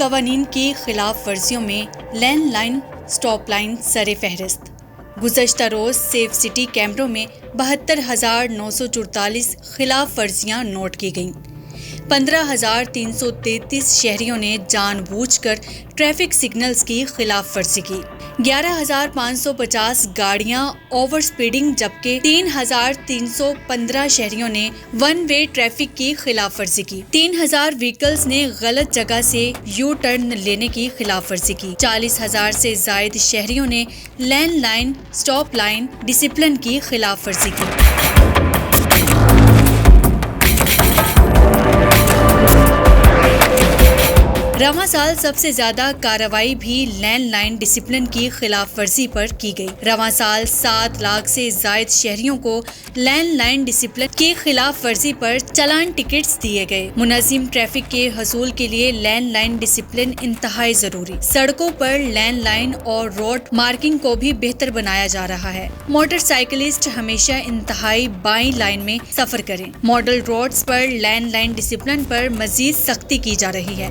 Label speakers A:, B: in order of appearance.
A: قوانین کی خلاف ورزیوں میں لینڈ لائن سٹاپ لائن سر فہرست۔ گزشتہ روز سیف سٹی کیمروں میں 72,944 خلاف ورزیاں نوٹ کی گئیں۔ 15,333 شہریوں نے جان بوجھ کر ٹریفک سگنلز کی خلاف ورزی کی۔ 11,550 گاڑیاں اوور سپیڈنگ جبکہ 3,315 شہریوں نے ون وے ٹریفک کی خلاف ورزی کی۔ 3,000 وہیکلز نے غلط جگہ سے یو ٹرن لینے کی خلاف ورزی کی۔ 40,000 سے زائد شہریوں نے landline stop line discipline کی خلاف ورزی کی۔ رواں سال سب سے زیادہ کارروائی بھی لینڈ لائن ڈسپلن کی خلاف ورزی پر کی گئی۔ رواں سال 7 لاکھ سے زائد شہریوں کو لینڈ لائن ڈسپلن کی خلاف ورزی پر چالان ٹکٹس دیے گئے۔ منظم ٹریفک کے حصول کے لیے لینڈ لائن ڈسپلن انتہائی ضروری۔ سڑکوں پر لینڈ لائن اور روڈ مارکنگ کو بھی بہتر بنایا جا رہا ہے۔ موٹر سائیکلسٹ ہمیشہ انتہائی بائیں لائن میں سفر کریں۔ ماڈل روڈز پر لینڈ لائن ڈسپلن پر مزید سختی کی جا رہی ہے۔